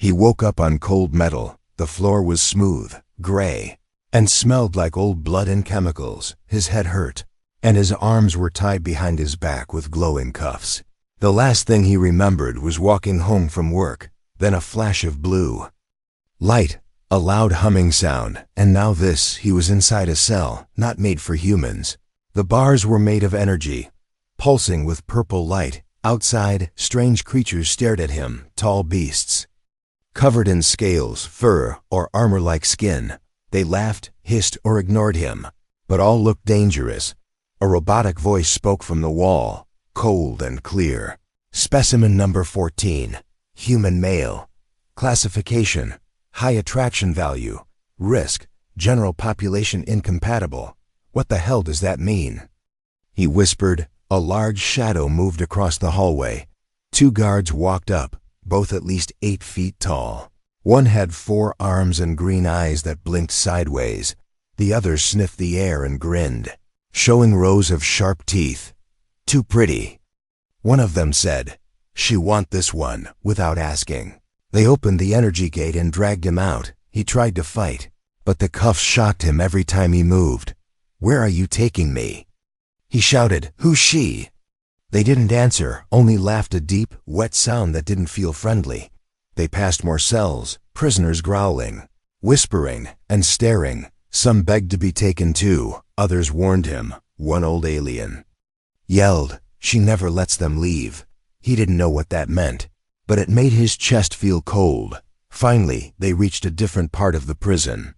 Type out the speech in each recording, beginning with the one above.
He woke up on cold metal. The floor was smooth, gray, and smelled like old blood and chemicals. His head hurt, and his arms were tied behind his back with glowing cuffs. The last thing he remembered was walking home from work, then a flash of blue light, a loud humming sound, and now this. He was inside a cell, not made for humans. The bars were made of energy, pulsing with purple light. Outside, strange creatures stared at him, tall beasts, covered in scales, fur, or armor-like skin. They laughed, hissed, or ignored him, but all looked dangerous. A robotic voice spoke from the wall, cold and clear. Specimen number 14. Human male. Classification: high attraction value. Risk: general population incompatible. What the hell does that mean? He whispered. A large shadow moved across the hallway. 2 guards walked up, both at least 8 feet tall. One had 4 arms and green eyes that blinked sideways. The other sniffed the air and grinned, showing rows of sharp teeth. Too pretty. One of them said, "She want this one," without asking. They opened the energy gate and dragged him out. He tried to fight, but the cuffs shocked him every time he moved. "Where are you taking me?" He shouted, "Who's she?" They didn't answer, only laughed, a deep, wet sound that didn't feel friendly. They passed more cells, prisoners growling, whispering, and staring. Some begged to be taken too, others warned him. One old alien yelled, "She never lets them leave." He didn't know what that meant, but it made his chest feel cold. Finally, they reached a different part of the prison.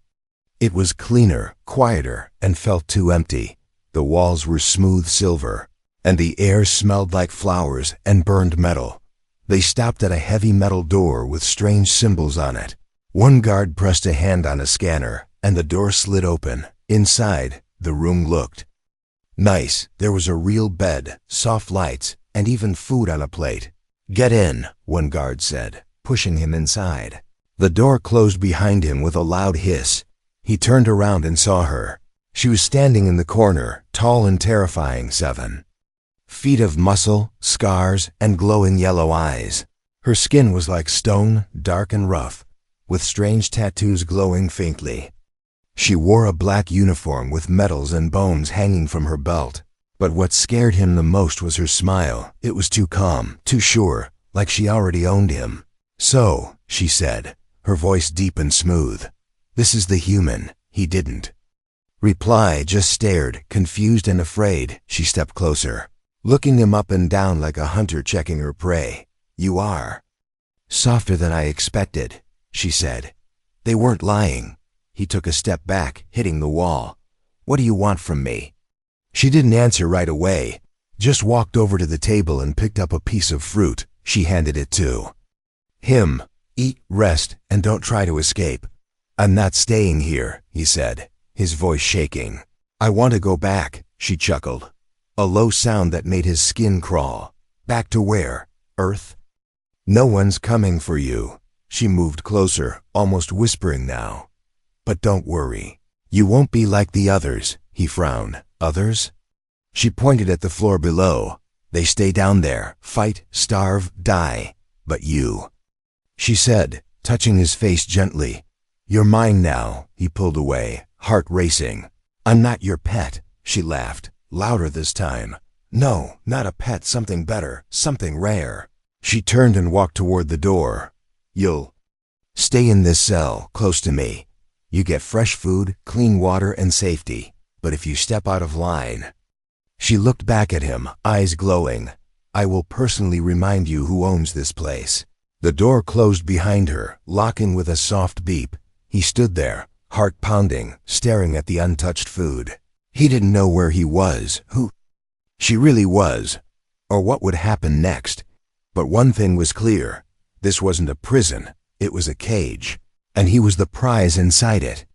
It was cleaner, quieter, and felt too empty. The walls were smooth silver, and the air smelled like flowers and burned metal. They stopped at a heavy metal door with strange symbols on it. One guard pressed a hand on a scanner, and the door slid open. Inside, the room looked nice. There was a real bed, soft lights, and even food on a plate. "Get in," one guard said, pushing him inside. The door closed behind him with a loud hiss. He turned around and saw her. She was standing in the corner, tall and terrifying, 7 feet of muscle, scars, and glowing yellow eyes. Her skin was like stone, dark and rough, with strange tattoos glowing faintly. She wore a black uniform with medals and bones hanging from her belt. But what scared him the most was her smile. It was too calm, too sure, like she already owned him. "So," she said, her voice deep and smooth, "this is the human." He didn't reply, just stared, confused and afraid. She stepped closer, looking him up and down like a hunter checking her prey. "You are softer than I expected," she said. They weren't lying. He took a step back, hitting the wall. "What do you want from me?" She didn't answer right away, just walked over to the table and picked up a piece of fruit. She handed it to him. "Eat, rest, and don't try to escape." "I'm not staying here," he said, his voice shaking. "I want to go back," she chuckled, a low sound that made his skin crawl. "Back to where? Earth?" "No one's coming for you." She moved closer, almost whispering now. "But don't worry. You won't be like the others." He frowned. "Others?" She pointed at the floor below. "They stay down there, fight, starve, die. But you," she said, touching his face gently. "You're mine now." He pulled away, heart racing. "I'm not your pet," she laughed, louder this time. "No, not a pet, something better, something rare." She turned and walked toward the door. "You'll stay in this cell, close to me. You get fresh food, clean water, and safety. But if you step out of line..." She looked back at him, eyes glowing. "I will personally remind you who owns this place." The door closed behind her, locking with a soft beep. He stood there, heart pounding, staring at the untouched food. He didn't know where he was, who she really was, or what would happen next. But one thing was clear. This wasn't a prison. It was a cage, and he was the prize inside it.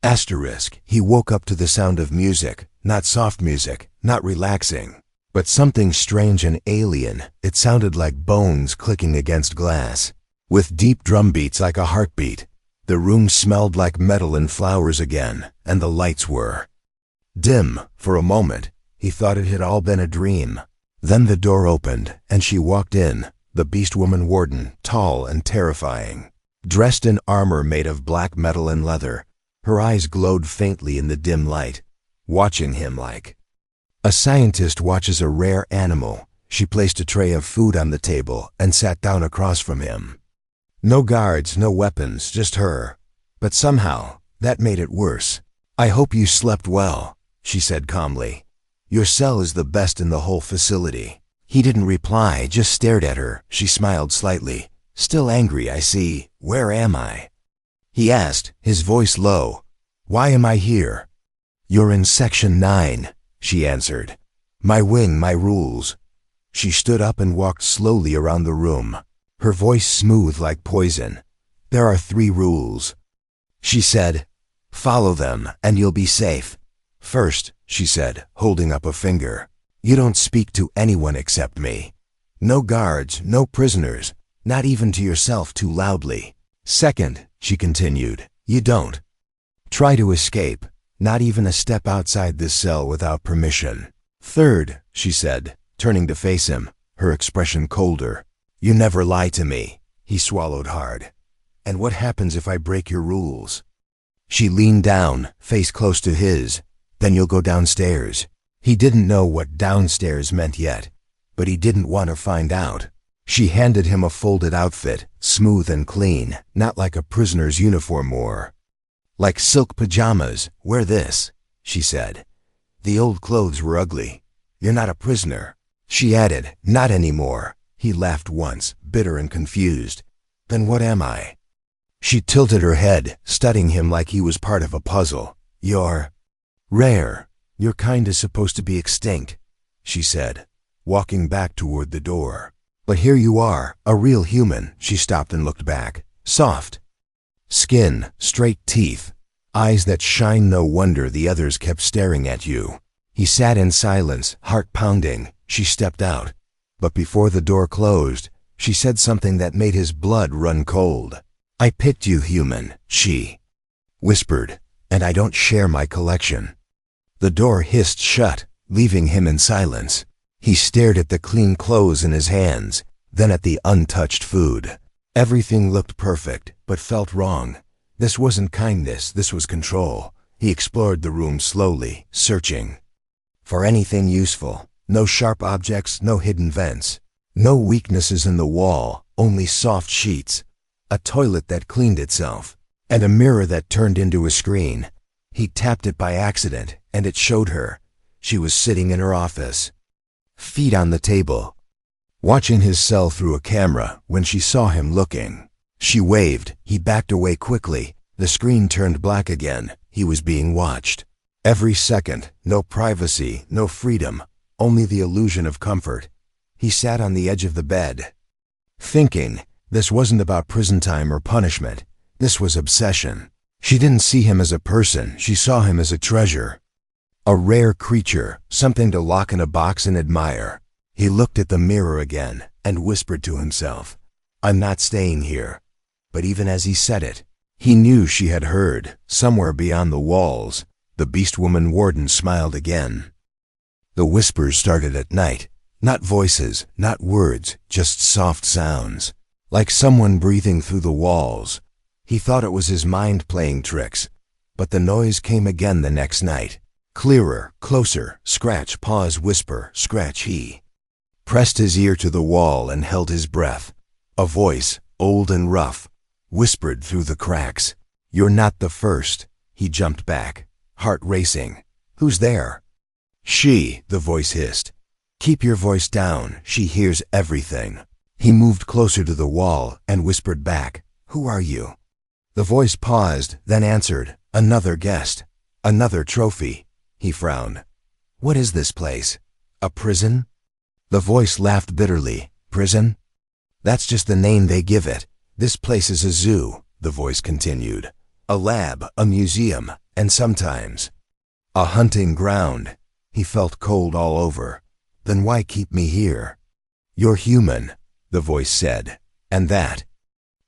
Asterisk. He woke up to the sound of music, not soft music, not relaxing, but something strange and alien. It sounded like bones clicking against glass, with deep drum beats like a heartbeat. The room smelled like metal and flowers again, and the lights were dim. For a moment, he thought it had all been a dream. Then the door opened, and she walked in, the beast woman Warden, tall and terrifying. dressed in armor made of black metal and leather. Her eyes glowed faintly in the dim light, watching him like a scientist watches a rare animal. She placed a tray of food on the table and sat down across from him. No guards, no weapons, just her. But somehow, that made it worse. "I hope you slept well," she said calmly. "Your cell is the best in the whole facility." He didn't reply, just stared at her. She smiled slightly. "Still angry, I see. Where am I?" He asked, his voice low. "Why am I here?" "You're in Section 9, she answered. "My wing, my rules." She stood up and walked slowly around the room, her voice smooth like poison. "There are 3 rules," she said. "Follow them, and you'll be safe. First," she said, holding up a finger, "you don't speak to anyone except me. No guards, no prisoners, not even to yourself too loudly. Second," she continued, "you don't try to escape, not even a step outside this cell without permission. Third," she said, turning to face him, her expression colder, "you never lie to me." He swallowed hard. "And what happens if I break your rules?" She leaned down, face close to his. "Then you'll go downstairs." He didn't know what downstairs meant yet, but he didn't want to find out. She handed him a folded outfit, smooth and clean, not like a prisoner's uniform wore. "Like silk pajamas, wear this," she said. "The old clothes were ugly. You're not a prisoner." She added, "Not anymore." He laughed once, bitter and confused. "Then what am I?" She tilted her head, studying him like he was part of a puzzle. "You're rare. Your kind is supposed to be extinct," she said, walking back toward the door. "But here you are, a real human." She stopped and looked back. "Soft skin, straight teeth, eyes that shine. No wonder the others kept staring at you." He sat in silence, heart pounding. She stepped out, but before the door closed, she said something that made his blood run cold. "I picked you, human," she whispered, "and I don't share my collection." The door hissed shut, leaving him in silence. He stared at the clean clothes in his hands, then at the untouched food. Everything looked perfect, but felt wrong. This wasn't kindness, this was control. He explored the room slowly, searching for anything useful. No sharp objects, no hidden vents. No weaknesses in the wall, only soft sheets. A toilet that cleaned itself, and a mirror that turned into a screen. He tapped it by accident, and it showed her. She was sitting in her office, feet on the table, watching his cell through a camera. When she saw him looking, she waved. He backed away quickly. The screen turned black again. He was being watched. Every second, no privacy, no freedom, only the illusion of comfort. He sat on the edge of the bed, thinking. This wasn't about prison time or punishment. This was obsession. She didn't see him as a person. She saw him as a treasure. A rare creature, something to lock in a box and admire. He looked at the mirror again and whispered to himself, "I'm not staying here." But even as he said it, he knew she had heard. Somewhere beyond the walls, the beast woman Warden smiled again. The whispers started at night. Not voices, not words, just soft sounds. Like someone breathing through the walls. He thought it was his mind playing tricks, but the noise came again the next night. Clearer, closer, scratch, pause, whisper, scratch. He pressed his ear to the wall and held his breath. A voice, old and rough, whispered through the cracks, "You're not the first." He jumped back, heart racing. "Who's there?" "She," the voice hissed. "Keep your voice down. She hears everything." He moved closer to the wall and whispered back, "Who are you?" The voice paused, then answered, "Another guest. Another trophy." He frowned. "What is this place? A prison?" The voice laughed bitterly. "Prison? That's just the name they give it. This place is a zoo," the voice continued. "A lab, a museum, and sometimes a hunting ground." He felt cold all over. "Then why keep me here?" "You're human," the voice said, "and that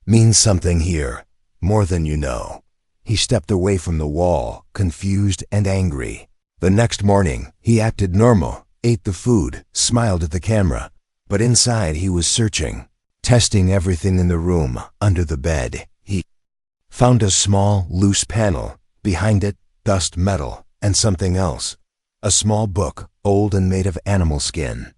means something here, more than you know." He stepped away from the wall, confused and angry. The next morning, he acted normal, ate the food, smiled at the camera, but inside he was searching, testing everything in the room, under the bed. found a small, loose panel. Behind it, dust, metal, and something else. A small book, old and made of animal skin,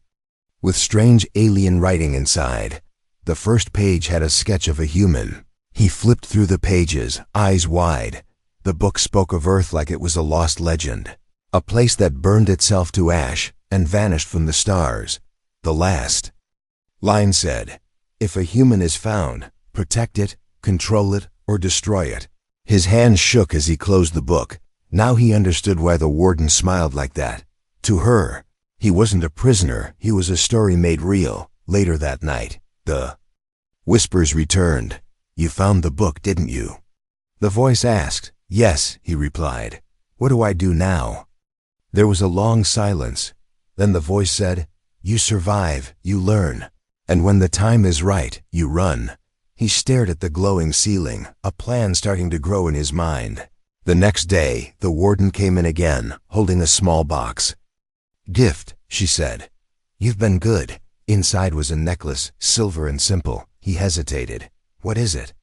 with strange alien writing inside. The first page had a sketch of a human. He flipped through the pages, eyes wide. The book spoke of Earth like it was a lost legend, a place that burned itself to ash and vanished from the stars. The last line said, "If a human is found, protect it, control it, or destroy it." His hands shook as he closed the book. Now he understood why the warden smiled like that. To her, he wasn't a prisoner, he was a story made real. Later that night, the whispers returned. "You found the book, didn't you?" The voice asked. "Yes," he replied. "What do I do now?" There was a long silence. Then the voice said, "You survive, you learn, and when the time is right, you run." He stared at the glowing ceiling, a plan starting to grow in his mind. The next day, the warden came in again, holding a small box. "Gift," she said. "You've been good." Inside was a necklace, silver and simple. He hesitated. "What is it?"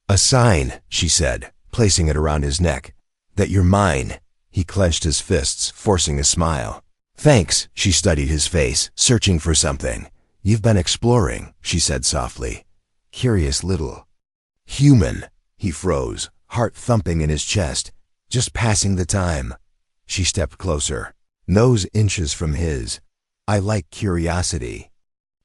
"A sign," she said, placing it around his neck. "That you're mine." He clenched his fists, forcing a smile. "Thanks," she studied his face, searching for something. "You've been exploring," she said softly. "Curious little human." He froze, heart thumping in his chest. "Just passing the time." She stepped closer, nose inches from his. "I like curiosity.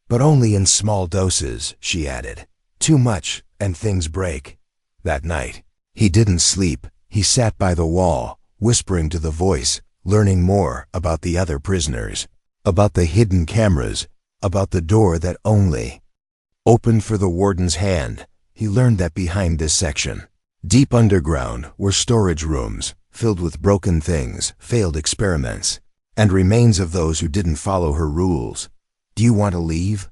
But only in small doses," she added. "Too much, and things break." That night, he didn't sleep. He sat by the wall, whispering to the voice, learning more about the other prisoners, about the hidden cameras, about the door that only opened for the warden's hand. He learned that behind this section, deep underground, were storage rooms filled with broken things, failed experiments, and remains of those who didn't follow her rules. "Do you want to leave?"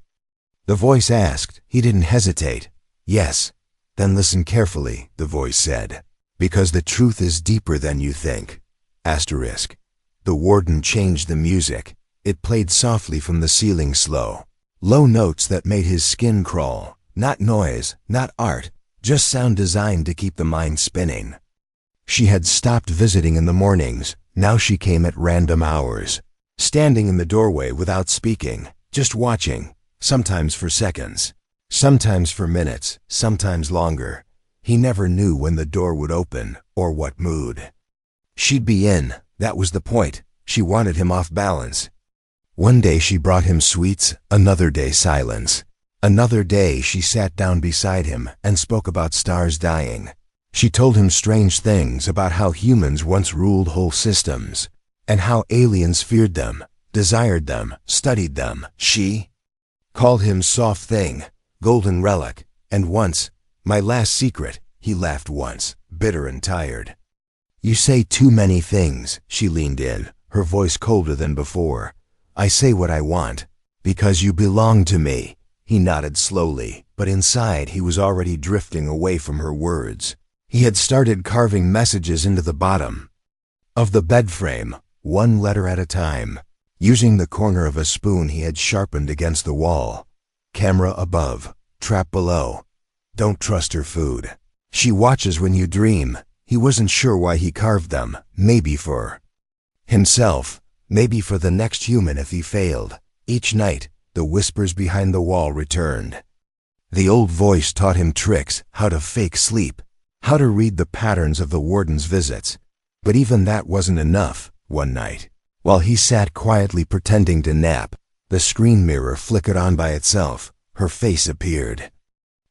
the voice asked. He didn't hesitate. "Yes." "Then listen carefully," the voice said, "because the truth is deeper than you think." Asterisk. The warden changed the music. It played softly from the ceiling, low notes that made his skin crawl. Not noise, not art, just sound designed to keep the mind spinning. She had stopped visiting in the mornings. Now she came at random hours, standing in the doorway without speaking, just watching, sometimes for seconds, sometimes for minutes, sometimes longer. He never knew when the door would open or what mood she'd be in. That was the point. She wanted him off balance. One day she brought him sweets, another day silence. Another day she sat down beside him and spoke about stars dying. She told him strange things about how humans once ruled whole systems, and how aliens feared them, desired them, studied them. She called him soft thing, golden relic, and once, my last secret. He laughed once, bitter and tired. "You say too many things." She leaned in, her voice colder than before. "I say what I want, because you belong to me." He nodded slowly, but inside he was already drifting away from her words. He had started carving messages into the bottom of the bed frame, one letter at a time, using the corner of a spoon he had sharpened against the wall. "Camera above, trap below. Don't trust her food. She watches when you dream." He wasn't sure why he carved them. Maybe for himself, maybe for the next human if he failed. Each night, the whispers behind the wall returned. The old voice taught him tricks, how to fake sleep, how to read the patterns of the warden's visits. But even that wasn't enough. One night, while he sat quietly pretending to nap, the screen mirror flickered on by itself. Her face appeared.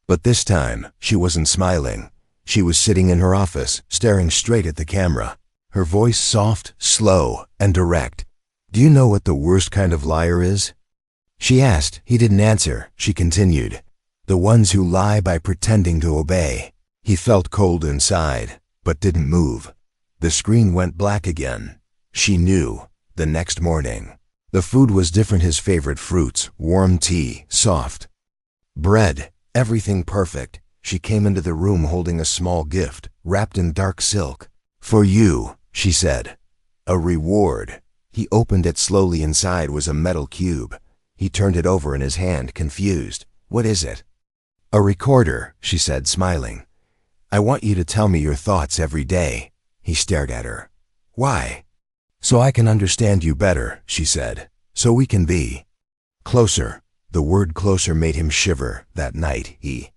But this time, she wasn't smiling. She was sitting in her office, staring straight at the camera. Her voice soft, slow, and direct. "Do you know what the worst kind of liar is?" she asked. He didn't answer. She continued. "The ones who lie by pretending to obey." He felt cold inside, but didn't move. The screen went black again. She knew. The next morning, the food was different. His favorite fruits, warm tea, soft bread, everything perfect. She came into the room holding a small gift, wrapped in dark silk. "For you," she said. "A reward." He opened it slowly. Inside was a metal cube. He turned it over in his hand, confused. "What is it?" "A recorder," she said, smiling. I want you to tell me your thoughts every day." He stared at her. "Why?" "So I can understand you better," she said. "So we can be closer." The word closer made him shiver. That night, he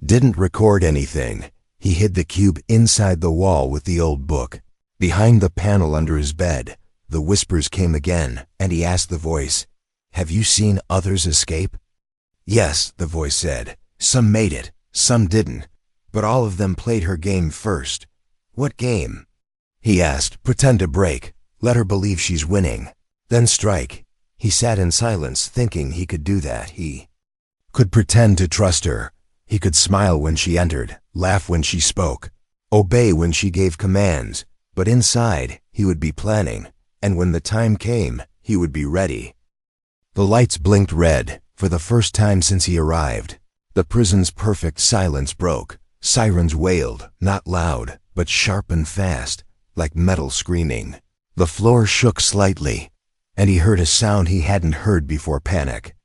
didn't record anything. He hid the cube inside the wall with the old book. Behind the panel under his bed, the whispers came again, and he asked the voice, "Have you seen others escape?" "Yes," the voice said. "Some made it, some didn't, but all of them played her game first." "What game?" he asked. "Pretend to break. Let her believe she's winning. Then strike." He sat in silence, thinking he could do that. He could pretend to trust her. He could smile when she entered, laugh when she spoke, obey when she gave commands. But inside, he would be planning, and when the time came, he would be ready. The lights blinked red, for the first time since he arrived. The prison's perfect silence broke. Sirens wailed, not loud, but sharp and fast, like metal screaming. The floor shook slightly, and he heard a sound he hadn't heard before: panic.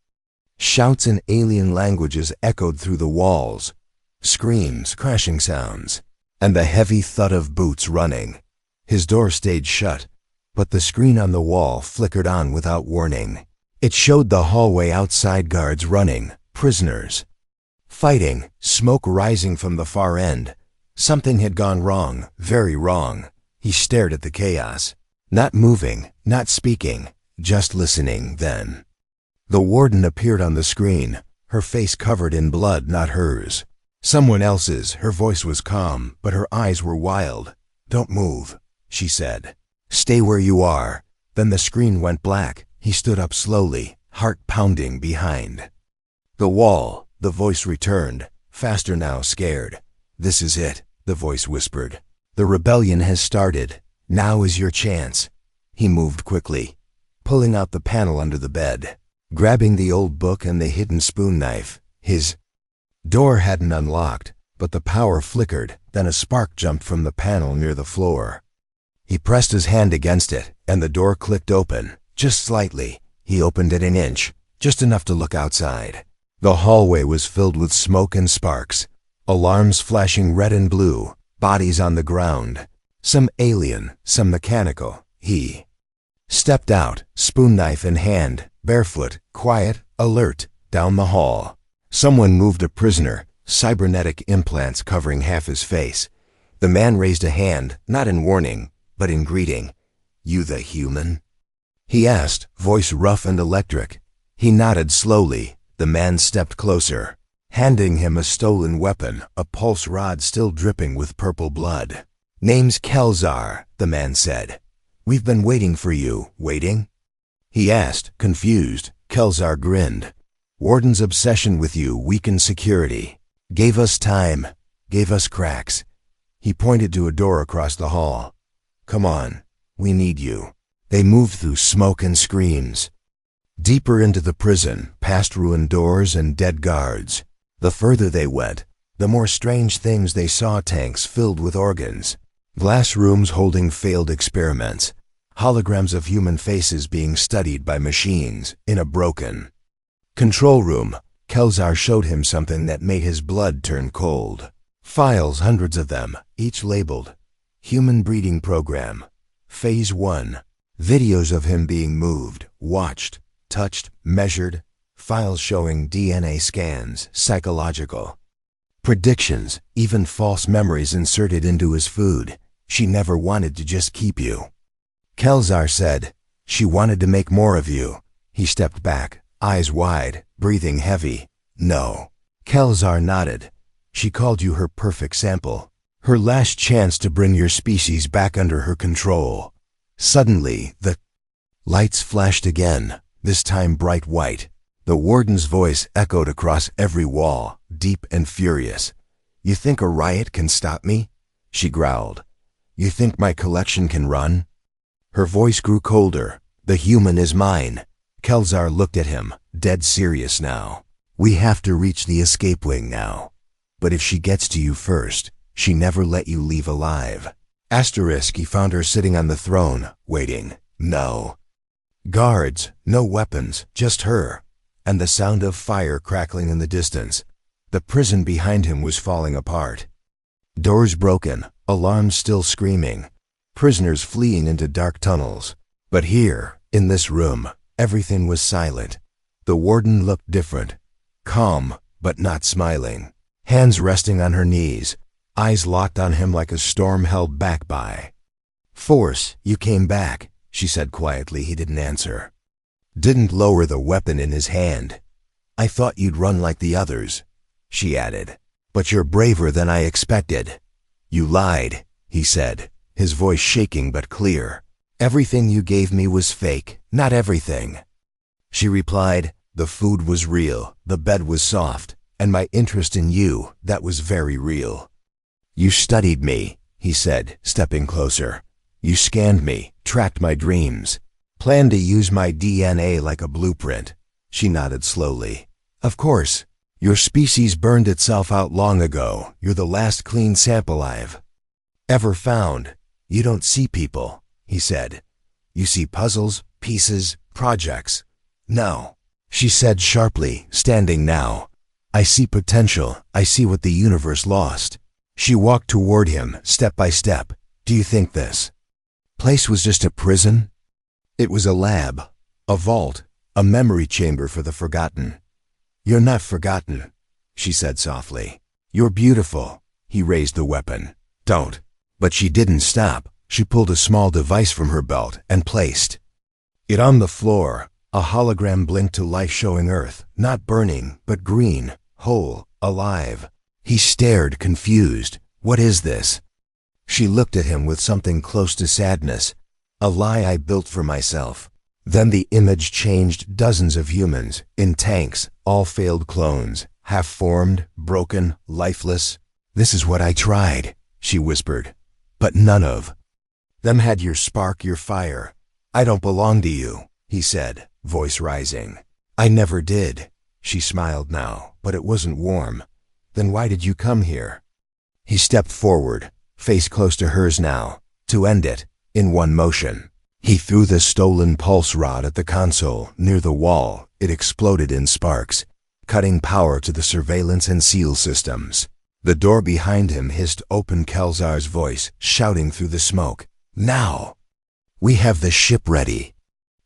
Shouts in alien languages echoed through the walls, screams, crashing sounds, and the heavy thud of boots running. His door stayed shut, but the screen on the wall flickered on without warning. It showed the hallway outside, guards running, prisoners fighting, smoke rising from the far end. Something had gone wrong, very wrong. He stared at the chaos, not moving, not speaking, just listening. Then the warden appeared on the screen, her face covered in blood, not hers. Someone else's. Her voice was calm, but her eyes were wild. "Don't move," she said. "Stay where you are." Then the screen went black. He stood up slowly, heart pounding behind the wall. The voice returned, faster now, scared. "This is it," the voice whispered. "The rebellion has started. Now is your chance." He moved quickly, pulling out the panel under the bed, grabbing the old book and the hidden spoon knife. His door hadn't unlocked, but the power flickered. Then a spark jumped from the panel near the floor. He pressed his hand against it, and the door clicked open, just slightly. He opened it an inch, just enough to look outside. The hallway was filled with smoke and sparks, alarms flashing red and blue, bodies on the ground, some alien, some mechanical. He stepped out, spoon knife in hand, barefoot, quiet, alert, down the hall. Someone moved a prisoner, cybernetic implants covering half his face. The man raised a hand, not in warning, but in greeting. "You the human?" he asked, voice rough and electric. He nodded slowly. The man stepped closer, handing him a stolen weapon, a pulse rod still dripping with purple blood. "Name's Kelzar," the man said. "We've been waiting for you." "Waiting?" he asked, confused. Kelzar grinned. "Warden's obsession with you weakened security. Gave us time, gave us cracks." He pointed to a door across the hall. "Come on, we need you." They moved through smoke and screams, deeper into the prison, past ruined doors and dead guards. The further they went, the more strange things they saw: tanks filled with organs, glass rooms holding failed experiments, holograms of human faces being studied by machines. In a broken control room, Kelzar showed him something that made his blood turn cold. Files, hundreds of them, each labeled Human Breeding Program, Phase 1. Videos of him being moved, watched, touched, measured. Files showing DNA scans, psychological predictions, even false memories inserted into his food. "She never wanted to just keep you," Kelzar said. "She wanted to make more of you." He stepped back, eyes wide, breathing heavy. "No." Kelzar nodded. "She called you her perfect sample, her last chance to bring your species back under her control." Suddenly, the lights flashed again, this time bright white. The warden's voice echoed across every wall, deep and furious. "You think a riot can stop me?" she growled. "You think my collection can run?" Her voice grew colder. "The human is mine." Kelzar looked at him, dead serious now. "We have to reach the escape wing now. But if she gets to you first, she never let you leave alive." He found her sitting on the throne, waiting. No guards, no weapons, just her, and the sound of fire crackling in the distance. The prison behind him was falling apart. Doors broken, alarms still screaming, prisoners fleeing into dark tunnels. But here, in this room, everything was silent. The warden looked different, calm, but not smiling. Hands resting on her knees, eyes locked on him like a storm held back by force. You came back, she said quietly. He didn't answer. Didn't lower the weapon in his hand. I thought you'd run like the others, she added. But you're braver than I expected. You lied, he said, his voice shaking but clear. Everything you gave me was fake, not everything. She replied, the food was real, the bed was soft, and my interest in you, that was very real. You studied me, he said, stepping closer. You scanned me, tracked my dreams, planned to use my DNA like a blueprint. She nodded slowly. Of course. Your species burned itself out long ago. You're the last clean sample I've ever found. You don't see people, he said. You see puzzles, pieces, projects. No, she said sharply, standing now. I see potential. I see what the universe lost. She walked toward him, step by step. Do you think this place was just a prison? It was a lab, a vault, a memory chamber for the forgotten. You're not forgotten, she said softly. You're beautiful. He raised the weapon. Don't. But she didn't stop. She pulled a small device from her belt and placed it on the floor. A hologram blinked to life, showing Earth, not burning, but green, whole, alive. He stared, confused. What is this? She looked at him with something close to sadness. A lie I built for myself. Then the image changed. Dozens of humans, in tanks, all failed clones, half-formed, broken, lifeless. This is what I tried, she whispered. But none of them had your spark, your fire. I don't belong to you, he said, voice rising. I never did. She smiled now, but it wasn't warm. Then why did you come here? He stepped forward, face close to hers now, to end it, in one motion. He threw the stolen pulse rod at the console near the wall. It exploded in sparks, cutting power to the surveillance and seal systems. The door behind him hissed open, Kelzar's voice shouting through the smoke. Now! We have the ship ready.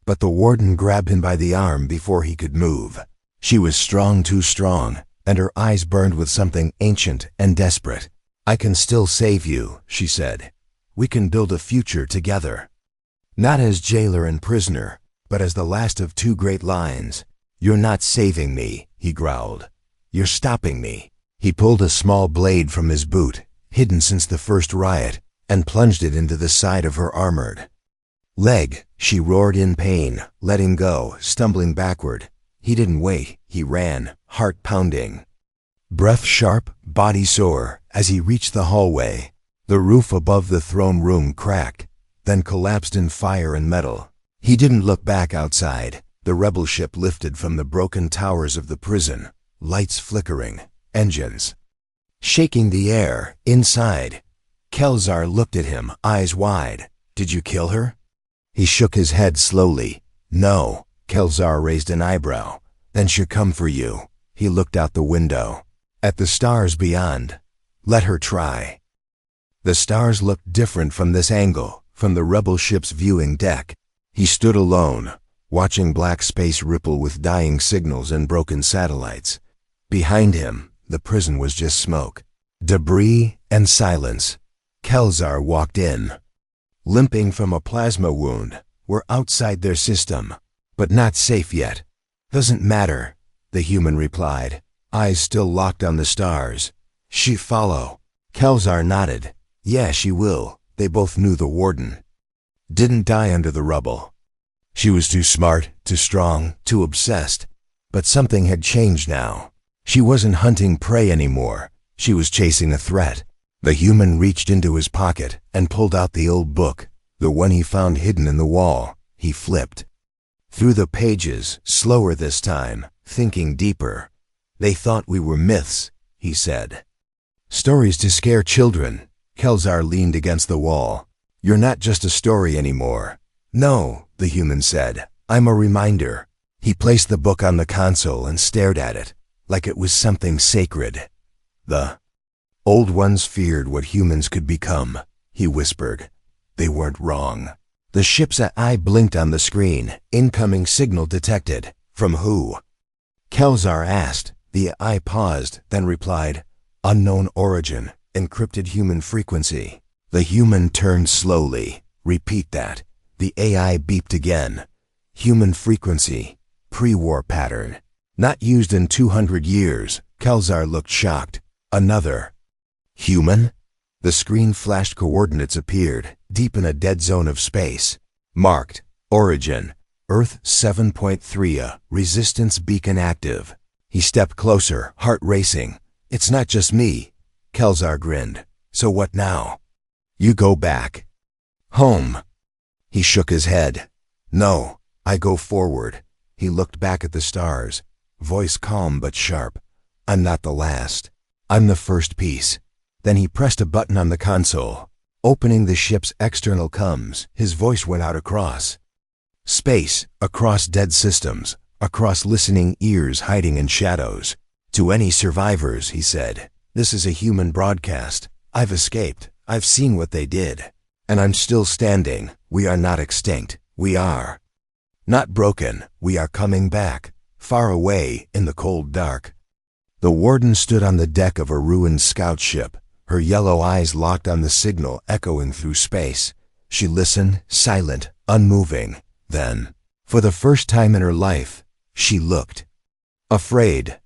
But the warden grabbed him by the arm before he could move. She was strong, too strong, and her eyes burned with something ancient and desperate. I can still save you, she said. We can build a future together. Not as jailer and prisoner, but as the last of two great lines. You're not saving me, he growled. You're stopping me. He pulled a small blade from his boot, hidden since the first riot, and plunged it into the side of her armored leg. She roared in pain, letting go, stumbling backward. He didn't wait. He ran, heart pounding, breath sharp, body sore. As he reached the hallway, the roof above the throne room cracked, then collapsed in fire and metal. He didn't look back outside. The rebel ship lifted from the broken towers of the prison, lights flickering, engines shaking the air. Inside, Kelzar looked at him, eyes wide. Did you kill her? He shook his head slowly. No. Kelzar raised an eyebrow. Then she'll come for you. He looked out the window, at the stars beyond. Let her try. The stars looked different from this angle, from the rebel ship's viewing deck. He stood alone, watching black space ripple with dying signals and broken satellites. Behind him, the prison was just smoke, debris, and silence. Kelzar walked in, limping from a plasma wound. We're outside their system, but not safe yet. Doesn't matter, the human replied, eyes still locked on the stars. She follow. Kelzar nodded. Yeah, she will. They both knew the warden didn't die under the rubble. She was too smart, too strong, too obsessed. But something had changed now. She wasn't hunting prey anymore. She was chasing a threat. The human reached into his pocket and pulled out the old book, the one he found hidden in the wall. He flipped through the pages, slower this time, thinking deeper. They thought we were myths, he said. Stories to scare children. Kelzar leaned against the wall. You're not just a story anymore. No, the human said. I'm a reminder. He placed the book on the console and stared at it, like it was something sacred. The Old ones feared what humans could become, he whispered. They weren't wrong. The ship's eye blinked on the screen. Incoming signal detected. From who? Kelzar asked. The eye paused, then replied, unknown origin, encrypted human frequency. The human turned slowly. Repeat that. The AI beeped again. Human frequency. Pre-war pattern. Not used in 200 years. Kelzar looked shocked. Another. Human? The screen flashed. Coordinates appeared, deep in a dead zone of space. Marked. Origin. Earth 7.3. Resistance beacon active. He stepped closer, heart racing. It's not just me. Kelzar grinned. So what now? You go back. Home. He shook his head. No, I go forward. He looked back at the stars, voice calm but sharp. I'm not the last. I'm the first piece. Then he pressed a button on the console, opening the ship's external comms. His voice went out across space, across dead systems, across listening ears hiding in shadows. To any survivors, he said, this is a human broadcast. I've escaped. I've seen what they did. And I'm still standing. We are not extinct. We are not broken. We are coming back, far away in the cold dark. The Warden stood on the deck of a ruined scout ship, her yellow eyes locked on the signal echoing through space. She listened, silent, unmoving. Then, for the first time in her life, she looked. Afraid,